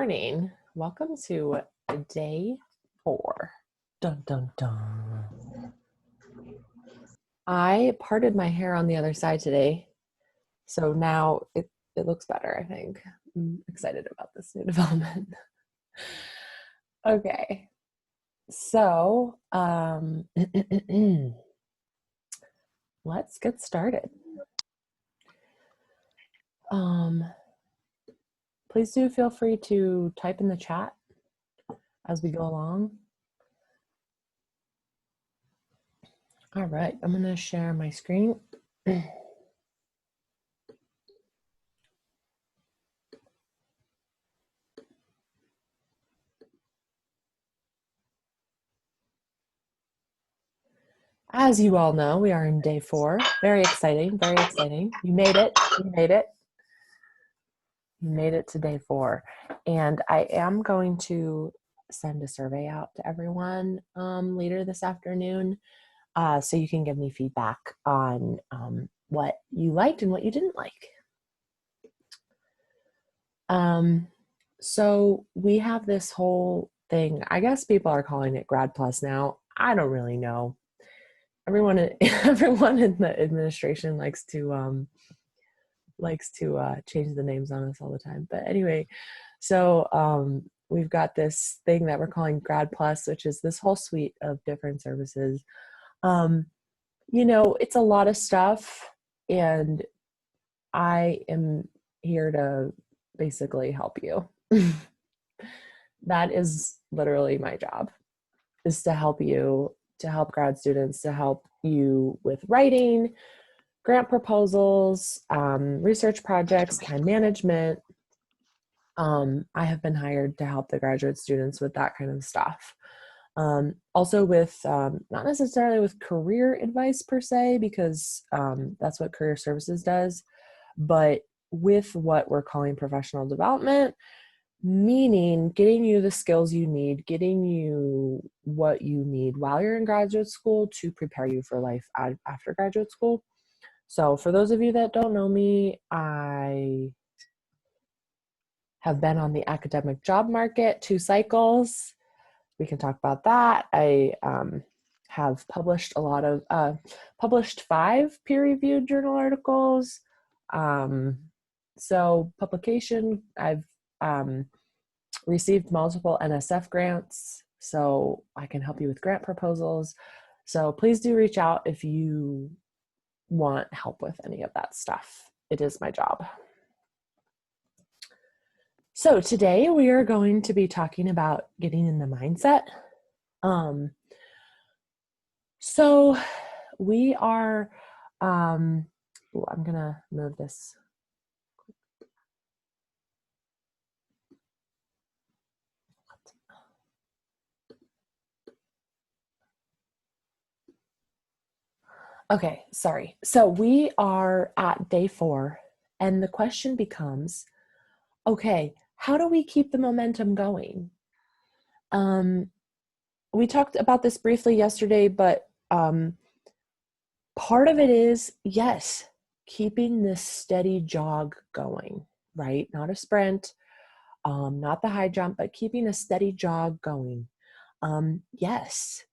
morning. Welcome to day 4. Dun, dun, dun. I parted my hair on the other side today, so now it looks better, I think. I'm excited about this new development. Okay, so let's get started. Please do feel free to type in the chat as we go along. All right, I'm going to share my screen. As you all know, we are in day 4. Very exciting, very exciting. You made it, you made it. You made it to day 4. And I am going to send a survey out to everyone later this afternoon so you can give me feedback on what you liked and what you didn't like. So we have this whole thing. I guess people are calling it Grad Plus now. I don't really know. Everyone in the administration likes to change the names on us all the time. But anyway, so we've got this thing that we're calling Grad Plus, which is this whole suite of different services. It's a lot of stuff, and I am here to basically help you. That is literally my job, is to help you, to help grad students, to help you with writing, grant proposals, research projects, time management. I have been hired to help the graduate students with that kind of stuff. Also with, not necessarily with career advice per se, because that's what career services does, but with what we're calling professional development, meaning getting you the skills you need, getting you what you need while you're in graduate school to prepare you for life after graduate school. So for those of you that don't know me, I have been on the academic job market 2 cycles. We can talk about that. I have published published 5 peer-reviewed journal articles. So publication, I've received multiple NSF grants, so I can help you with grant proposals. So please do reach out if you want help with any of that stuff. It is my job. So today we are going to be talking about getting in the mindset. So we are, I'm gonna move this. Okay, sorry. So we are at day 4, and the question becomes, okay, how do we keep the momentum going? We talked about this briefly yesterday, but part of it is, yes, keeping this steady jog going, right? Not a sprint, not the high jump, but keeping a steady jog going. Yes,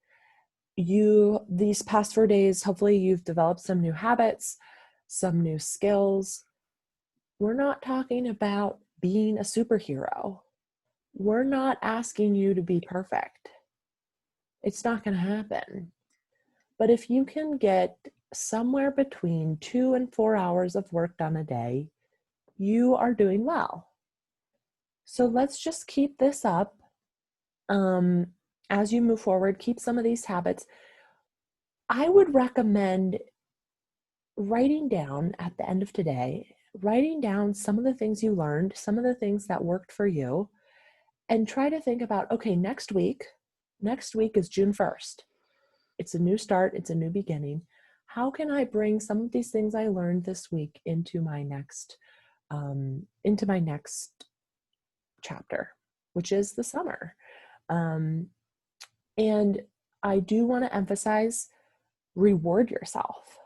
these past 4 days, hopefully you've developed some new habits, some new skills. We're not talking about being a superhero. We're not asking you to be perfect. It's not going to happen. But if you can get somewhere between 2 and 4 hours of work done a day, you are doing well. So let's just keep this up. As you move forward, keep some of these habits. I would recommend writing down at the end of today, writing down some of the things you learned, some of the things that worked for you, and try to think about, okay, next week is June 1st. It's a new start. It's a new beginning. How can I bring some of these things I learned this week into my next chapter, which is the summer? And I do want to emphasize, reward yourself.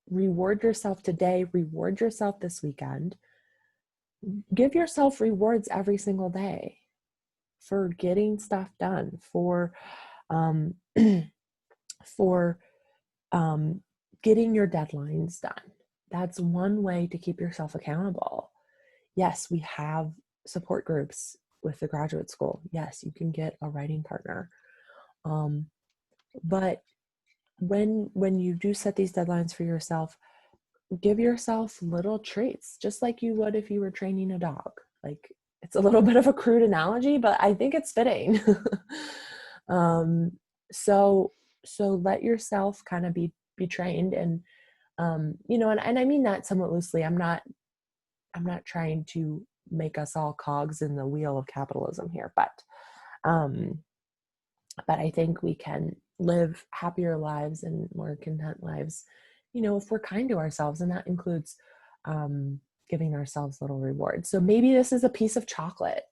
Reward yourself today. Reward yourself this weekend. Give yourself rewards every single day for getting stuff done, um, for getting your deadlines done. That's one way to keep yourself accountable. Yes, we have support groups with the graduate school. Yes, you can get a writing partner. But when you do set these deadlines for yourself, give yourself little treats, just like you would if you were training a dog. Like, it's a little bit of a crude analogy, but I think it's fitting. um, so let yourself kind of be trained, and and I mean that somewhat loosely. I'm not trying to make us all cogs in the wheel of capitalism here, um, but I think we can live happier lives and more content lives, if we're kind to ourselves, and that includes giving ourselves little rewards. So maybe this is a piece of chocolate.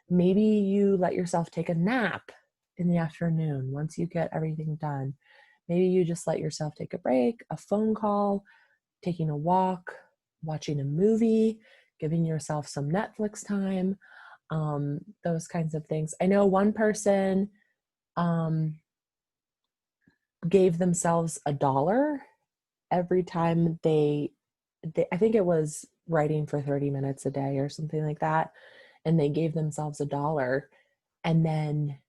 Maybe you let yourself take a nap in the afternoon once you get everything done. Maybe you just let yourself take a break, a phone call, taking a walk, watching a movie, giving yourself some Netflix time, those kinds of things. I know one person um, gave themselves $1 every time they, I think it was writing for 30 minutes a day or something like that. And they gave themselves $1. And then,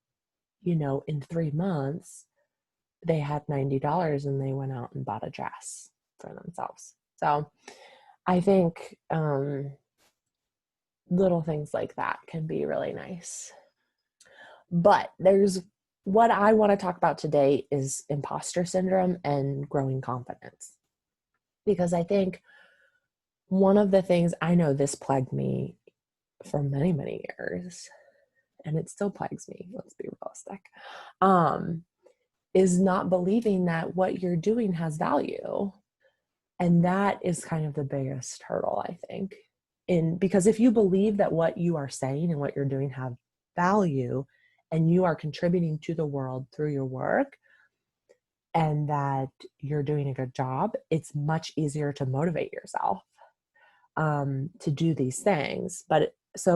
in 3 months, they had $90 and they went out and bought a dress for themselves. So I think little things like that can be really nice. But what I want to talk about today is imposter syndrome and growing confidence. Because I think one of the things, I know this plagued me for many, many years, and it still plagues me, let's be realistic, is not believing that what you're doing has value. And that is kind of the biggest hurdle, I think. Because if you believe that what you are saying and what you're doing have value, and you are contributing to the world through your work, and that you're doing a good job, it's much easier to motivate yourself to do these things. It's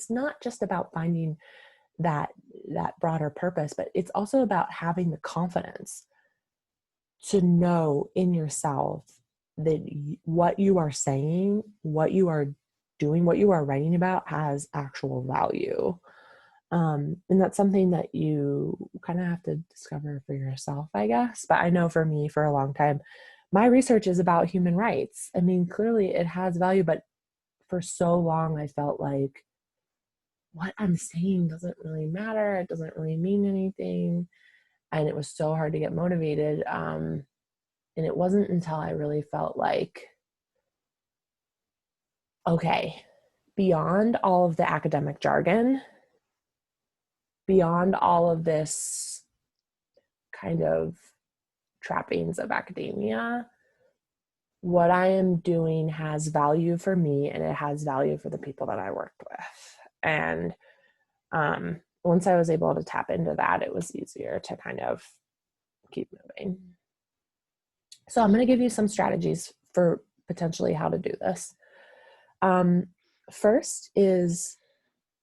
not just about finding that broader purpose, but it's also about having the confidence to know in yourself that what you are saying, what you are doing, what you are writing about has actual value. And that's something that you kind of have to discover for yourself, I guess. But I know for me, for a long time, my research is about human rights. I mean, clearly it has value, but for so long I felt like what I'm saying doesn't really matter. It doesn't really mean anything. And it was so hard to get motivated. And it wasn't until I really felt like, okay, beyond all of the academic jargon, beyond all of this kind of trappings of academia, what I am doing has value for me, and it has value for the people that I worked with. And once I was able to tap into that, it was easier to kind of keep moving. So I'm going to give you some strategies for potentially how to do this. First is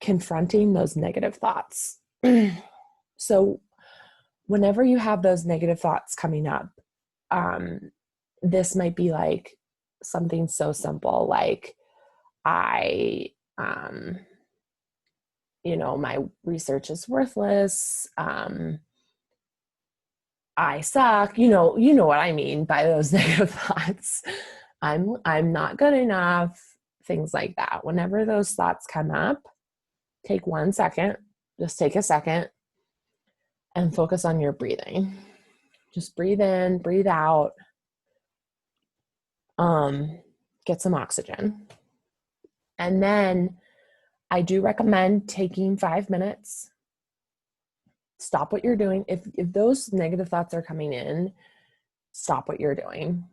confronting those negative thoughts. So whenever you have those negative thoughts coming up, this might be like something so simple like, my research is worthless. I suck. You know what I mean by those negative thoughts. I'm not good enough. Things like that. Whenever those thoughts come up, take 1 second. Just take a second and focus on your breathing. Just breathe in, breathe out. Get some oxygen. And then I do recommend taking 5 minutes. Stop what you're doing. If those negative thoughts are coming in, stop what you're doing,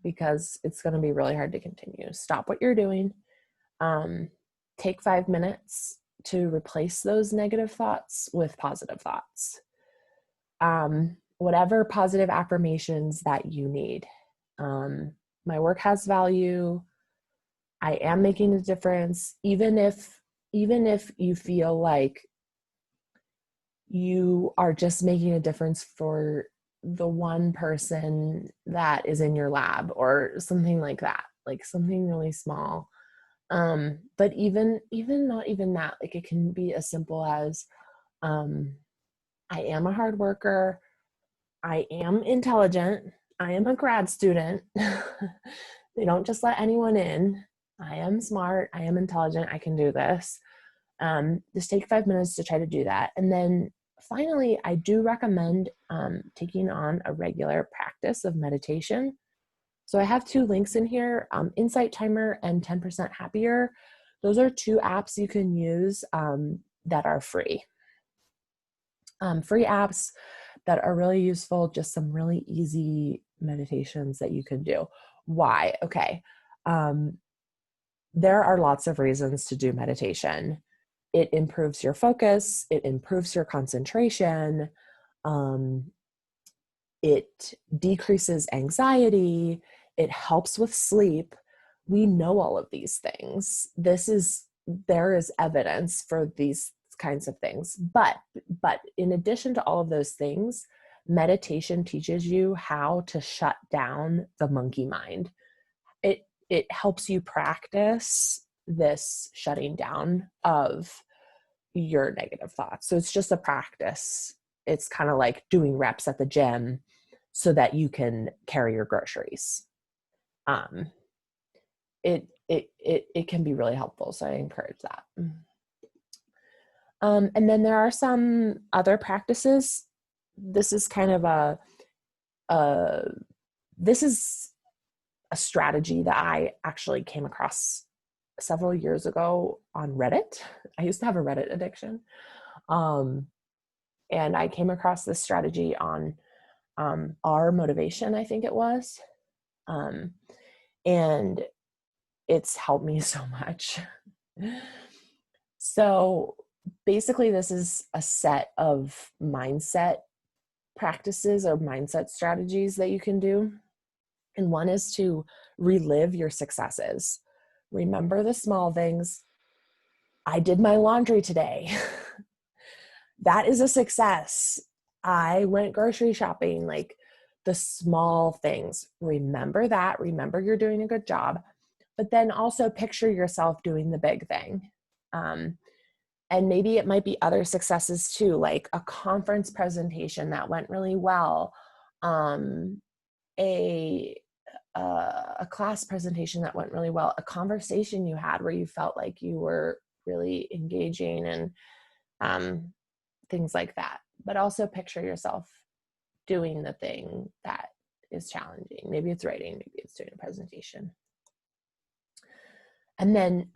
because it's going to be really hard to continue. Stop what you're doing. Take 5 minutes to replace those negative thoughts with positive thoughts. Whatever positive affirmations that you need. my work has value. I am making a difference, even if you feel like you are just making a difference for the one person that is in your lab or something like that, like something really small. But even not even that, like it can be as simple as, I am a hard worker, I am intelligent, I am a grad student. They don't just let anyone in. I am smart, I am intelligent, I can do this. Just take 5 minutes to try to do that. And then finally, I do recommend taking on a regular practice of meditation. So I have 2 links in here, Insight Timer and 10% Happier. Those are 2 apps you can use that are free. Free apps that are really useful, just some really easy meditations that you can do. Why? Okay. There are lots of reasons to do meditation. It improves your focus, it improves your concentration, it decreases anxiety, it helps with sleep. We know all of these things. There is evidence for these kinds of things. But in addition to all of those things, meditation teaches you how to shut down the monkey mind. It helps you practice this shutting down of your negative thoughts. So it's just a practice. It's kind of like doing reps at the gym so that you can carry your groceries. It can be really helpful. So I encourage that. And then there are some other practices. This is kind of this is a strategy that I actually came across several years ago on Reddit. I used to have a Reddit addiction. And I came across this strategy on our motivation, I think it was. And it's helped me so much. So basically, this is a set of mindset practices or mindset strategies that you can do. And one is to relive your successes. Remember the small things. I did my laundry today. That is a success. I went grocery shopping, like the small things. Remember that. Remember you're doing a good job. But then also picture yourself doing the big thing. And maybe it might be other successes too, like a conference presentation that went really well, a class presentation that went really well, a conversation you had where you felt like you were really engaging, and things like that. But also picture yourself doing the thing that is challenging. Maybe it's writing, maybe it's doing a presentation. And then,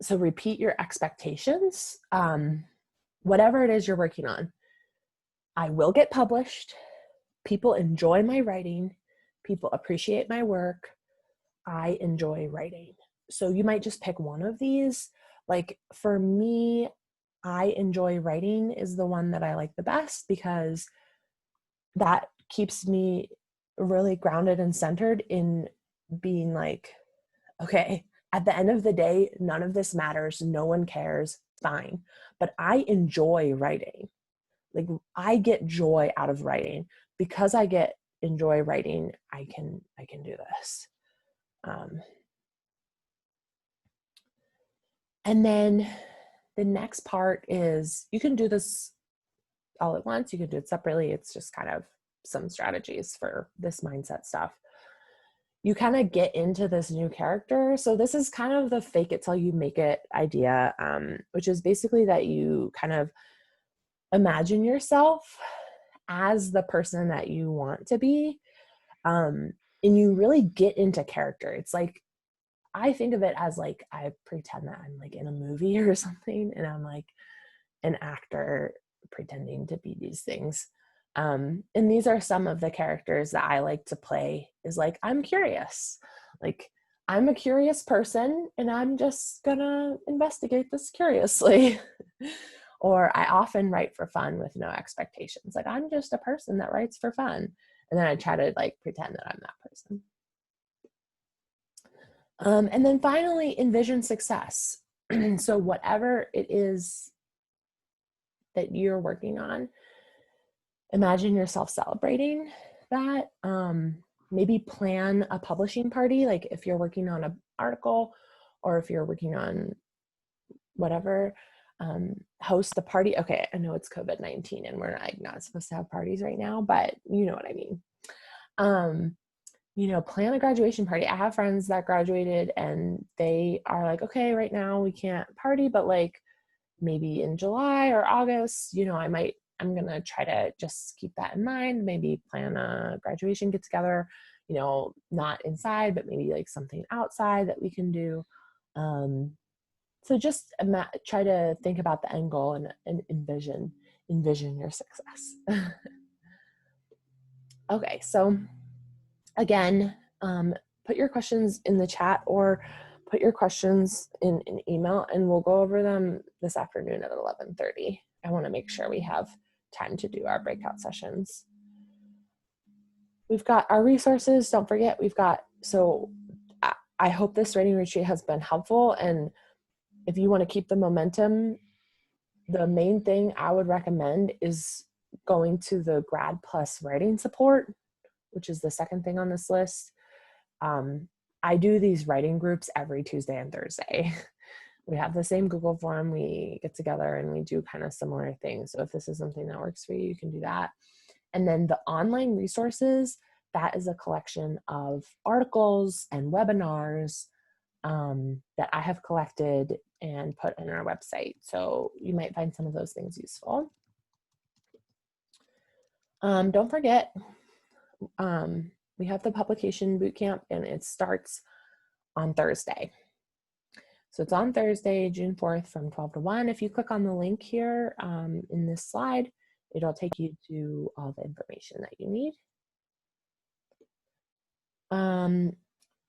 so repeat your expectations, whatever it is you're working on. I will get published. People enjoy my writing. People appreciate my work. I enjoy writing. So you might just pick one of these. Like for me, I enjoy writing is the one that I like the best because that keeps me really grounded and centered in being like, okay, at the end of the day, none of this matters. No one cares. Fine. But I enjoy writing. Like I get joy out of writing. Because I enjoy writing, I can do this. And then the next part is you can do this all at once. You can do it separately. It's just kind of some strategies for this mindset stuff. You kind of get into this new character. So this is kind of the fake it till you make it idea, which is basically that you kind of imagine yourself as the person that you want to be. And you really get into character. It's like, I think of it as like, I pretend that I'm like in a movie or something, and I'm like an actor pretending to be these things. And these are some of the characters that I like to play is like, I'm curious. Like, I'm a curious person and I'm just gonna investigate this curiously. Or I often write for fun with no expectations. Like, I'm just a person that writes for fun. And then I try to like pretend that I'm that person. And then finally, envision success. So whatever it is that you're working on, imagine yourself celebrating that. Maybe plan a publishing party, like if you're working on an article or if you're working on whatever, host the party. Okay, I know it's COVID-19 and we're like not supposed to have parties right now, but you know what I mean. Plan a graduation party. I have friends that graduated and they are like, okay, right now we can't party, but like maybe in July or August, I'm going to try to just keep that in mind. Maybe plan a graduation get together, not inside, but maybe like something outside that we can do. So just try to think about the end goal and envision your success. Okay, so again, put your questions in the chat or put your questions in an email and we'll go over them this afternoon at 11:30. I want to make sure we have time to do our breakout sessions. We've got our resources. Don't forget, I hope this writing retreat has been helpful. And if you want to keep the momentum, the main thing I would recommend is going to the Grad Plus writing support, which is the second thing on this list. I do these writing groups every Tuesday and Thursday. We have the same Google form. We get together and we do kind of similar things. So if this is something that works for you, you can do that. And then the online resources, that is a collection of articles and webinars that I have collected and put on our website. So you might find some of those things useful. Don't forget, we have the publication bootcamp and it starts on Thursday. So it's on Thursday, June 4th from 12 to 1. If you click on the link here in this slide, it'll take you to all the information that you need.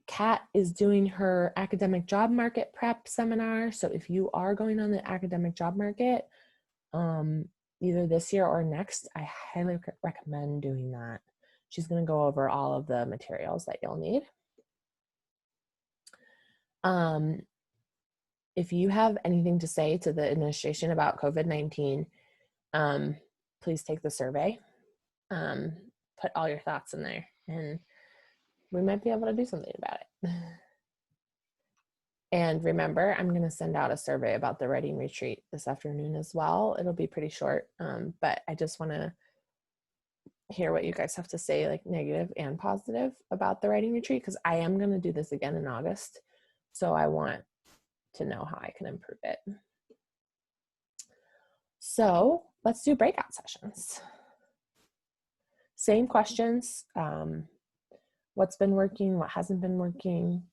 Kat is doing her academic job market prep seminar. So if you are going on the academic job market, either this year or next, I highly recommend doing that. She's going to go over all of the materials that you'll need. If you have anything to say to the administration about COVID-19, please take the survey. Put all your thoughts in there and we might be able to do something about it. And remember, I'm going to send out a survey about the writing retreat this afternoon as well. It'll be pretty short, but I just want to hear what you guys have to say, like negative and positive about the writing retreat, because I am going to do this again in August. So I want to know how I can improve it. So let's do breakout sessions. Same questions. What's been working, what hasn't been working.